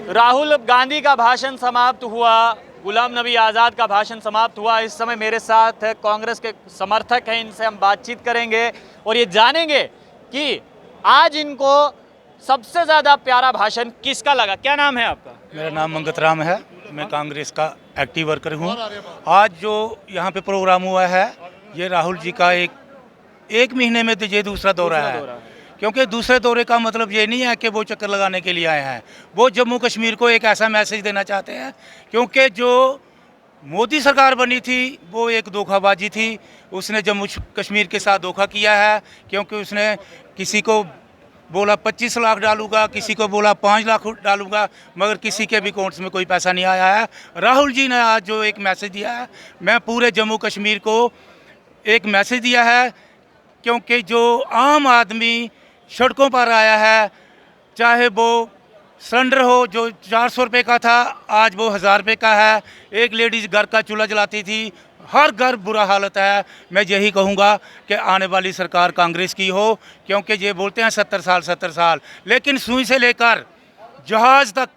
राहुल गांधी का भाषण समाप्त हुआ, गुलाम नबी आज़ाद का भाषण समाप्त हुआ। इस समय मेरे साथ कांग्रेस के समर्थक हैं, इनसे हम बातचीत करेंगे और ये जानेंगे कि आज इनको सबसे ज़्यादा प्यारा भाषण किसका लगा। क्या नाम है आपका? मेरा नाम मंगत राम है, मैं कांग्रेस का एक्टिव वर्कर हूँ। आज जो यहाँ पे प्रोग्राम हुआ है, ये राहुल जी का एक महीने में तो ये दूसरा दौरा है। क्योंकि दूसरे दौरे का मतलब ये नहीं है कि वो चक्कर लगाने के लिए आए हैं, वो जम्मू कश्मीर को एक ऐसा मैसेज देना चाहते हैं। क्योंकि जो मोदी सरकार बनी थी वो एक धोखाबाजी थी, उसने जम्मू कश्मीर के साथ धोखा किया है। क्योंकि उसने किसी को बोला 25 लाख डालूंगा, किसी को बोला 5 लाख डालूंगा, मगर किसी के भी अकाउंट्स में कोई पैसा नहीं आया है। राहुल जी ने आज जो एक मैसेज दिया है, मैं पूरे जम्मू कश्मीर को एक मैसेज दिया है। क्योंकि जो आम आदमी सड़कों पर आया है, चाहे वो सिलेंडर हो जो 400 रुपये का था, आज वो 1000 रुपये का है। एक लेडीज़ घर का चूल्हा जलाती थी, हर घर बुरा हालत है। मैं यही कहूँगा कि आने वाली सरकार कांग्रेस की हो। क्योंकि ये बोलते हैं 70 साल, लेकिन सुई से लेकर जहाज़ तक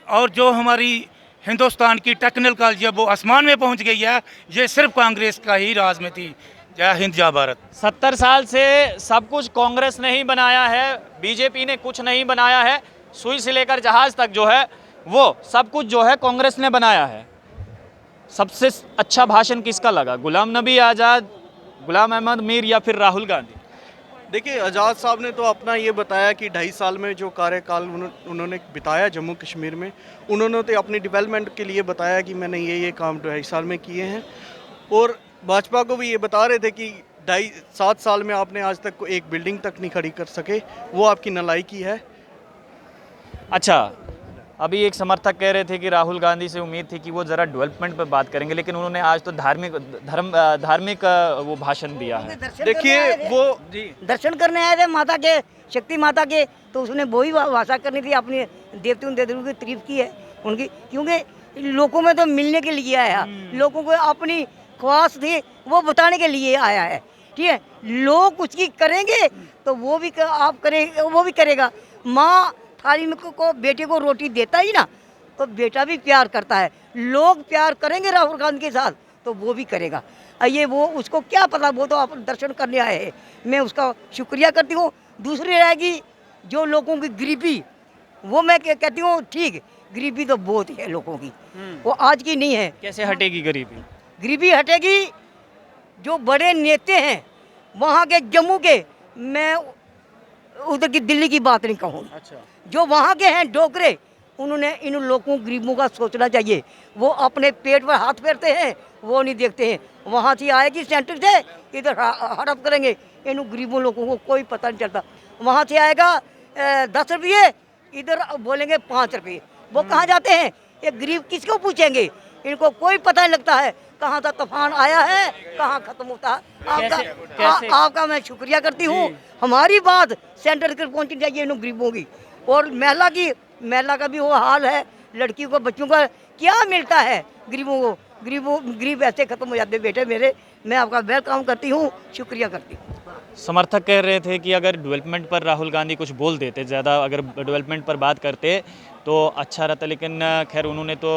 और जो हमारी हिंदुस्तान की टेक्निकल जब वो आसमान में पहुँच गई है, ये सिर्फ कांग्रेस का ही राज में थी। जय हिंद जय भारत। 70 साल से सब कुछ कांग्रेस ने ही बनाया है, बीजेपी ने कुछ नहीं बनाया है। सुई से लेकर जहाज तक जो है वो सब कुछ जो है कांग्रेस ने बनाया है। सबसे अच्छा भाषण किसका लगा? गुलाम नबी आज़ाद, गुलाम अहमद मीर या फिर राहुल गांधी? देखिए, आज़ाद साहब ने तो अपना ये बताया कि 2.5 साल में जो कार्यकाल उन्होंने बिताया जम्मू कश्मीर में, उन्होंने तो अपनी डेवलपमेंट के लिए बताया कि मैंने ये काम 2.5 साल में किए हैं। और भाजपा को भी ये बता रहे थे कि 7 साल में आपने आज तक एक बिल्डिंग तक नहीं खड़ी कर सके, वो आपकी नालायकी है। अच्छा, अभी एक समर्थक कह रहे थे कि राहुल गांधी से उम्मीद थी कि वो ज़रा डेवलपमेंट पर बात करेंगे, लेकिन उन्होंने आज तो धार्मिक वो भाषण दिया है। देखिए, वो दर्शन करने आए थे माता के, शक्ति माता के, तो उसने वही भाषा करनी थी, अपने देवताओं की तारीफ की है उनकी। क्योंकि लोगों में तो मिलने के लिए आया, लोगों को अपनी ख्वाहिश थी वो बताने के लिए आया है। ठीक है, लोग उसकी करेंगे तो वो भी आप करें, वो भी करेगा। माँ थाली में को बेटे को रोटी देता ही ना, तो बेटा भी प्यार करता है। लोग प्यार करेंगे राहुल गांधी के साथ तो वो भी करेगा। ये वो उसको क्या पता, वो तो आप दर्शन करने आए हैं, मैं उसका शुक्रिया करती हूँ। दूसरी रहेगी जो लोगों की गरीबी, वो मैं कहती हूँ ठीक, गरीबी तो बहुत है लोगों की, वो आज की नहीं है। कैसे हटेगी गरीबी? गरीबी हटेगी, जो बड़े नेता हैं वहाँ के, जम्मू के, मैं उधर की दिल्ली की बात नहीं कहूँ। अच्छा, जो वहाँ के हैं डोगरे, उन्होंने इन लोगों गरीबों का सोचना चाहिए। वो अपने पेट पर हाथ फेरते हैं, वो नहीं देखते हैं। वहाँ से आएगी सेंटर से, इधर हड़प करेंगे, इन गरीबों लोगों को कोई पता नहीं चलता। वहाँ से आएगा 10 रुपये, इधर बोलेंगे 5 रुपये। वो कहाँ जाते हैं? ये गरीब किसको पूछेंगे? इनको कोई पता नहीं लगता है कहाँ तक तूफान आया है, कहाँ खत्म होता है। आपका मैं शुक्रिया करती हूँ। हमारी बात सेंटर तक पहुँचनी चाहिए इन गरीबों की। और महिला का भी वो हाल है, लड़कियों को, बच्चों को क्या मिलता है गरीबों को? गरीब ऐसे खत्म हो जाते बेटे मेरे। मैं आपका वेलकम करती हूँ, शुक्रिया करती हूँ। समर्थक कह रहे थे कि अगर डेवलपमेंट पर राहुल गांधी कुछ बोल देते, ज़्यादा अगर डेवलपमेंट पर बात करते तो अच्छा रहता, लेकिन खैर उन्होंने तो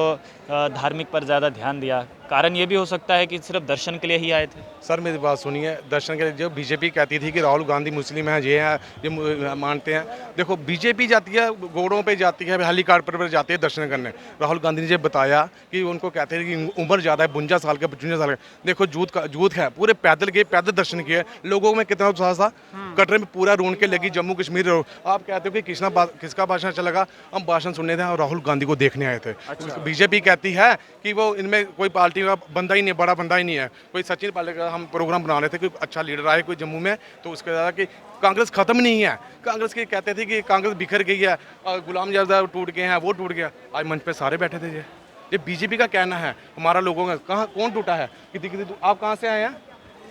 धार्मिक पर ज़्यादा ध्यान दिया। कारण ये भी हो सकता है कि सिर्फ दर्शन के लिए ही आए थे। सर मेरी बात सुनिए, दर्शन के लिए जो बीजेपी कहती थी कि राहुल गांधी मुस्लिम हैं, ये हैं, ये मानते हैं। देखो, बीजेपी जाती है घोड़ों पे जाती है, हेलीकॉप्टर पर जाती है दर्शन करने। राहुल गांधी ने जब बताया कि उनको कहते हैं कि उम्र ज़्यादा है, 52 साल के, 55 साल के। देखो, जूत है, पूरे पैदल गए, पैदल दर्शन किए। लोगों में कितना उत्साह था, कटरे में पूरा रोड के लगी जम्मू कश्मीर। आप कहते हो कि किसका भाषण अच्छा लगा? हम भाषण सुनने थे और राहुल गांधी को देखने आए थे। अच्छा। बीजेपी कहती है कि वो इनमें कोई पार्टी का बंदा ही नहीं, बड़ा बंदा ही नहीं है। कोई सचिन पायलट का हम प्रोग्राम बना रहे थे कि अच्छा लीडर आए कोई जम्मू में, तो उसके बाद कि कांग्रेस खत्म नहीं है। कांग्रेस के कहते थे कि कांग्रेस बिखर गई है और गुलाम आज़ाद टूट गए हैं, वो टूट गया। आज मंच पे सारे बैठे थे। ये बीजेपी का कहना है, हमारा लोगों का कहाँ कौन टूटा है? कितनी आप कहाँ से आए हैं?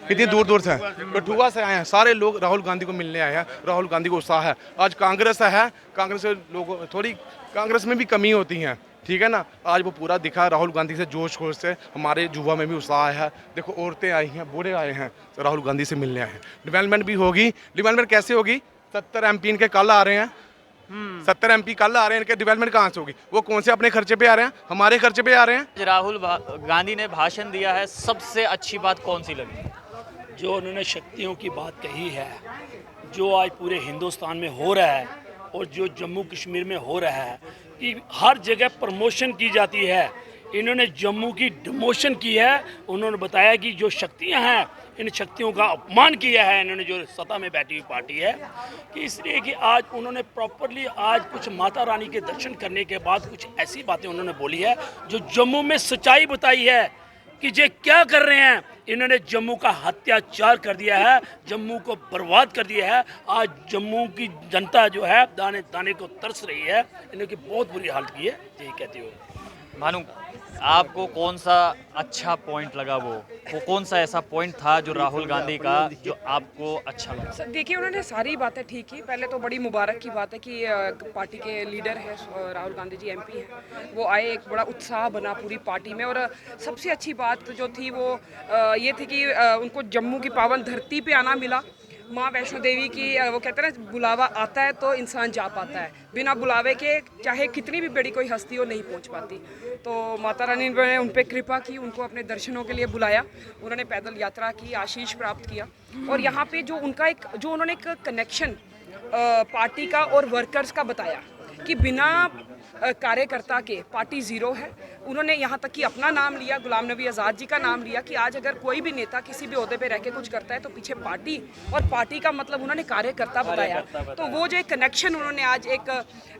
कितनी दूर से हैं? कठुआ से आए हैं। सारे लोग राहुल गांधी को मिलने आए हैं। राहुल गांधी को उत्साह है। आज कांग्रेस है, कांग्रेस के लोगों थोड़ी कांग्रेस में भी कमी होती हैं, ठीक है ना। आज वो पूरा दिखा राहुल गांधी से, जोश खोश से। हमारे युवा में भी उत्साह है। देखो, औरतें आई हैं, बूढ़े आए हैं, तो राहुल गांधी से मिलने आए हैं। डेवलपमेंट भी होगी। डेवलपमेंट कैसे होगी? 70 MP इनके कल आ रहे हैं, 70 MP कल आ रहे हैं, इनके डेवलपमेंट कहाँ से होगी? वो कौन से अपने खर्चे पे आ रहे हैं, हमारे खर्चे पे आ रहे हैं? राहुल गांधी ने भाषण दिया है, सबसे अच्छी बात कौन सी लगी? जो उन्होंने शक्तियों की बात कही है, जो आज पूरे हिंदुस्तान में हो रहा है और जो जम्मू कश्मीर में हो रहा है कि हर जगह प्रमोशन की जाती है, इन्होंने जम्मू की डिमोशन की है। उन्होंने बताया कि जो शक्तियां हैं, इन शक्तियों का अपमान किया है इन्होंने, जो सत्ता में बैठी हुई पार्टी है, कि इसलिए कि आज उन्होंने प्रॉपरली आज कुछ माता रानी के दर्शन करने के बाद कुछ ऐसी बातें उन्होंने बोली है जो जम्मू में सच्चाई बताई है कि ये क्या कर रहे हैं। इन्होंने जम्मू का हत्याचार कर दिया है, जम्मू को बर्बाद कर दिया है। आज जम्मू की जनता जो है दाने दाने को तरस रही है, इन्होंने बहुत बुरी हालत की है, यही कहती हूँ। भानु, आपको कौन सा अच्छा पॉइंट लगा? वो कौन सा ऐसा पॉइंट था जो राहुल गांधी का जो आपको अच्छा लगा? देखिए, उन्होंने सारी बातें ठीक की। पहले तो बड़ी मुबारक की बात है कि पार्टी के लीडर है राहुल गांधी जी, MP हैं, वो आए, एक बड़ा उत्साह बना पूरी पार्टी में। और सबसे अच्छी बात जो थी वो ये थी कि उनको जम्मू की पावन धरती पे आना मिला। माँ वैष्णो देवी की वो कहते हैं ना, बुलावा आता है तो इंसान जा पाता है, बिना बुलावे के चाहे कितनी भी बड़ी कोई हस्ती हो नहीं पहुंच पाती। तो माता रानी ने उन पर कृपा की, उनको अपने दर्शनों के लिए बुलाया, उन्होंने पैदल यात्रा की, आशीष प्राप्त किया। और यहाँ पे जो उनका जो उन्होंने एक कनेक्शन पार्टी का और वर्कर्स का बताया कि बिना कार्यकर्ता के पार्टी ज़ीरो है। उन्होंने यहाँ तक कि अपना नाम लिया, गुलाम नबी आज़ाद जी का नाम लिया कि आज अगर कोई भी नेता किसी भी ओहदे पे रह के कुछ करता है तो पीछे पार्टी, और पार्टी का मतलब उन्होंने कार्यकर्ता बताया। तो वो जो एक कनेक्शन उन्होंने आज एक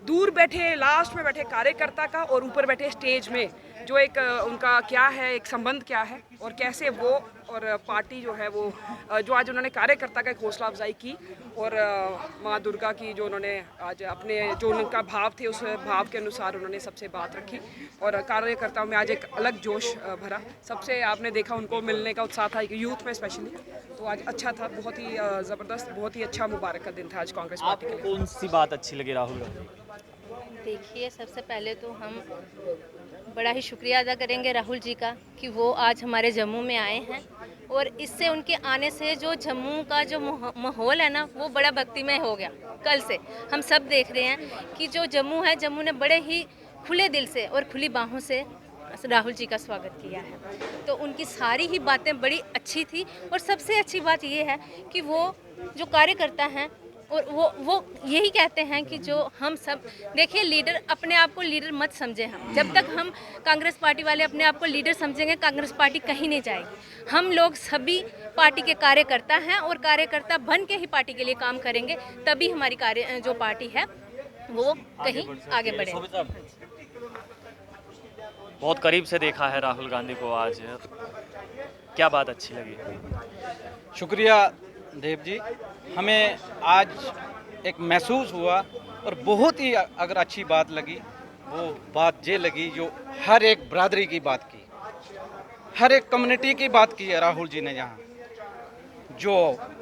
दूर बैठे लास्ट में बैठे कार्यकर्ता का और ऊपर बैठे स्टेज में जो एक उनका क्या है, एक संबंध क्या है और कैसे वो और पार्टी जो है वो जो आज उन्होंने कार्यकर्ता का एक हौसला अफजाई की और माँ दुर्गा की जो उन्होंने आज अपने जो उनका भाव थे उस भाव के अनुसार उन्होंने सबसे बात रखी और कार्यकर्ताओं में आज एक अलग जोश भरा। सबसे आपने देखा उनको मिलने का उत्साह था, यूथ में स्पेशली। तो आज अच्छा था, बहुत ही ज़बरदस्त, बहुत ही अच्छा मुबारक का दिन था आज कांग्रेस पार्टी के लिए। कौन सी बात अच्छी लगी राहुल गांधी? देखिए, सबसे पहले तो हम बड़ा ही शुक्रिया अदा करेंगे राहुल जी का कि वो आज हमारे जम्मू में आए हैं और इससे उनके आने से जो जम्मू का जो माहौल है ना वो बड़ा भक्तिमय हो गया। कल से हम सब देख रहे हैं कि जो जम्मू है, जम्मू ने बड़े ही खुले दिल से और खुली बाहों से राहुल जी का स्वागत किया है। तो उनकी सारी ही बातें बड़ी अच्छी थी और सबसे अच्छी बात ये है कि वो जो कार्यकर्ता हैं और वो यही कहते हैं कि जो हम सब देखिए, लीडर अपने आप को लीडर मत समझें। हम जब तक हम कांग्रेस पार्टी वाले अपने आप को लीडर समझेंगे, कांग्रेस पार्टी कहीं नहीं जाएगी। हम लोग सभी पार्टी के कार्यकर्ता हैं और कार्यकर्ता बन के ही पार्टी के लिए काम करेंगे, तभी हमारी जो पार्टी है वो कहीं आगे बढ़े। बहुत करीब से देखा है राहुल गांधी को आज, क्या बात अच्छी लगी? शुक्रिया देव जी, हमें आज एक महसूस हुआ और बहुत ही अगर अच्छी बात लगी वो बात ये लगी जो हर एक बरादरी की बात की, हर एक कम्युनिटी की बात की है राहुल जी ने। यहाँ जो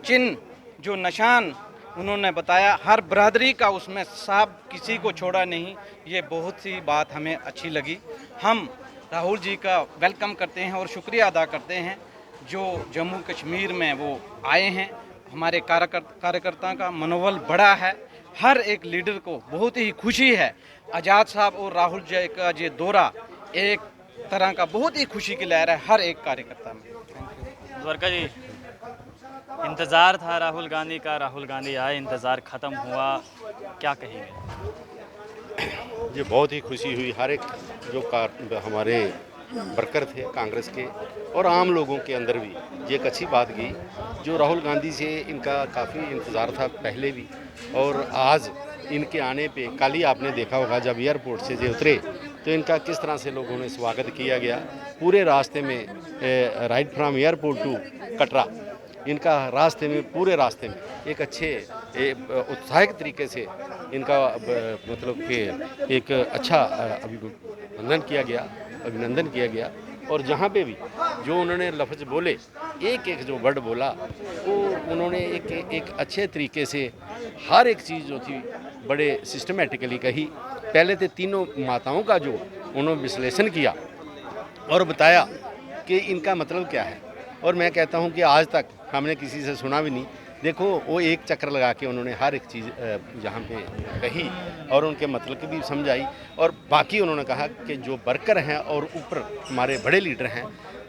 चिन्ह, जो निशान उन्होंने बताया, हर बरादरी का उसमें साफ किसी को छोड़ा नहीं। ये बहुत सी बात हमें अच्छी लगी। हम राहुल जी का वेलकम करते हैं और शुक्रिया अदा करते हैं जो जम्मू कश्मीर में वो आए हैं। हमारे कार्यकर्ताओं का मनोबल बढ़ा है। हर एक लीडर को बहुत ही खुशी है। आज़ाद साहब और राहुल जी का ये दौरा एक तरह का बहुत ही खुशी की लहर है हर एक कार्यकर्ता में। द्वारका जी, इंतज़ार था राहुल गांधी का, राहुल गांधी आए, इंतज़ार ख़त्म हुआ, क्या कहेंगे? ये बहुत ही खुशी हुई। हर एक जो हमारे वर्कर थे कांग्रेस के और आम लोगों के अंदर भी ये एक अच्छी बात की जो राहुल गांधी से इनका काफ़ी इंतज़ार था पहले भी, और आज इनके आने पे कल ही आपने देखा होगा जब एयरपोर्ट से ये उतरे तो इनका किस तरह से लोगों ने स्वागत किया गया। पूरे रास्ते में right from airport to Katra, इनका रास्ते में पूरे रास्ते में एक अच्छे उत्साहित तरीके से इनका मतलब कि एक अच्छा अभिनंदन किया गया। और जहाँ पे भी जो उन्होंने लफ्ज़ बोले, एक एक जो वर्ड बोला वो उन्होंने एक अच्छे तरीके से हर एक चीज़ जो थी बड़े सिस्टमेटिकली कही। पहले तो तीनों माताओं का जो उन्होंने विश्लेषण किया और बताया कि इनका मतलब क्या है। और मैं कहता हूं कि आज तक हमने किसी से सुना भी नहीं देखो वो एक चक्कर लगा के उन्होंने हर एक चीज़ यहाँ पे कही और उनके मतलब की भी समझाई। और बाकी उन्होंने कहा कि जो वर्कर हैं और ऊपर हमारे बड़े लीडर हैं,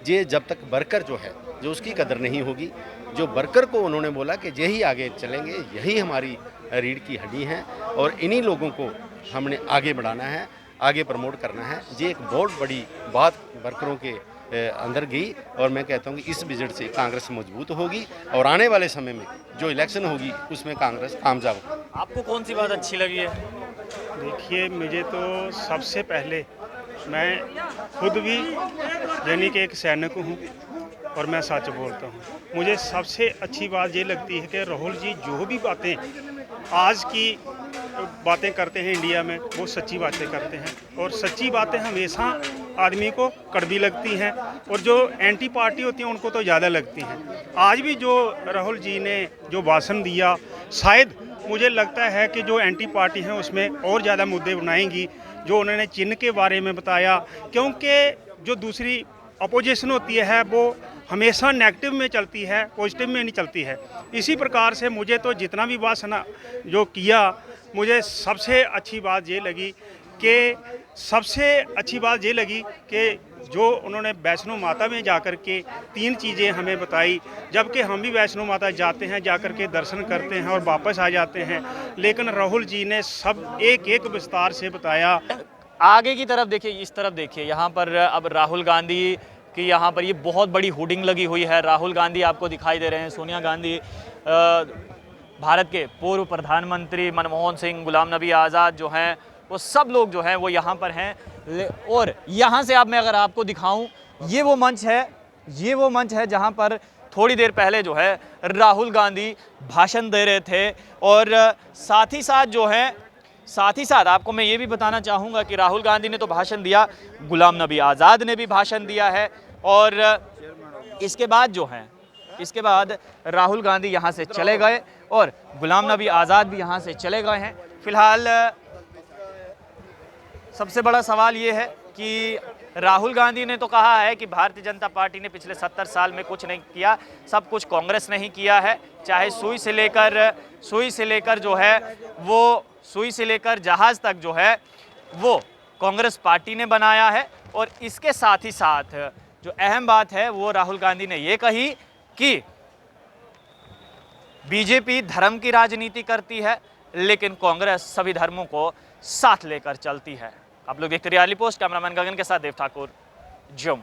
ये जब तक वर्कर जो है जो उसकी कदर नहीं होगी, जो वर्कर को उन्होंने बोला कि यही आगे चलेंगे, यही हमारी रीढ़ की हड्डी हैं और इन्हीं लोगों को हमने आगे बढ़ाना है, आगे प्रमोट करना है। ये एक बहुत बड़ी बात वर्करों के अंदर गई और मैं कहता हूँ कि इस विजिट से कांग्रेस मजबूत होगी और आने वाले समय में जो इलेक्शन होगी उसमें कांग्रेस कामयाब होगी। आपको कौन सी बात अच्छी लगी है? देखिए, मुझे तो सबसे पहले, मैं खुद भी यानी कि एक सैनिक हूँ और मैं सच बोलता हूँ। मुझे सबसे अच्छी बात ये लगती है कि राहुल जी जो भी बातें आज की बातें करते हैं इंडिया में, वो सच्ची बातें करते हैं और सच्ची बातें हमेशा आदमी को कड़वी लगती हैं और जो एंटी पार्टी होती हैं उनको तो ज़्यादा लगती हैं। आज भी जो राहुल जी ने जो भाषण दिया, शायद मुझे लगता है कि जो एंटी पार्टी हैं उसमें और ज़्यादा मुद्दे बनाएंगी। जो उन्होंने चिन्ह के बारे में बताया, क्योंकि जो दूसरी अपोजिशन होती है वो हमेशा नेगेटिव में चलती है, पॉजिटिव में नहीं चलती है। इसी प्रकार से मुझे तो जितना भी भाषण जो किया, मुझे सबसे अच्छी बात ये लगी कि जो उन्होंने वैष्णो माता में जाकर के 3 चीज़ें हमें बताई, जबकि हम भी वैष्णो माता जाते हैं, जाकर के दर्शन करते हैं और वापस आ जाते हैं, लेकिन राहुल जी ने सब एक एक विस्तार से बताया। आगे की तरफ देखिए, इस तरफ देखिए, यहाँ पर अब राहुल गांधी की यहाँ पर ये बहुत बड़ी होर्डिंग लगी हुई है। राहुल गांधी आपको दिखाई दे रहे हैं, सोनिया गांधी, भारत के पूर्व प्रधानमंत्री मनमोहन सिंह, गुलाम नबी आज़ाद जो हैं, वो सब लोग जो हैं वो यहाँ पर हैं। और यहाँ से अब मैं अगर आपको दिखाऊं, ये वो मंच है जहाँ पर थोड़ी देर पहले जो है राहुल गांधी भाषण दे रहे थे। और साथ ही साथ आपको मैं ये भी बताना चाहूँगा कि राहुल गांधी ने तो भाषण दिया, गुलाम नबी आज़ाद ने भी भाषण दिया है। और इसके बाद राहुल गांधी यहाँ से चले गए और गुलाम नबी आज़ाद भी यहाँ से चले गए हैं। फिलहाल सबसे बड़ा सवाल ये है कि राहुल गांधी ने तो कहा है कि भारतीय जनता पार्टी ने पिछले 70 साल में कुछ नहीं किया, सब कुछ कांग्रेस ने ही किया है। चाहे सुई से लेकर जहाज़ तक जो है वो कांग्रेस पार्टी ने बनाया है। और इसके साथ ही साथ जो अहम बात है वो राहुल गांधी ने ये कही कि बीजेपी धर्म की राजनीति करती है, लेकिन कांग्रेस सभी धर्मों को साथ लेकर चलती है। आप लोग देखते रहिए आली पोस्ट। कैमरामैन गगन के साथ देव ठाकुर, जम्मू।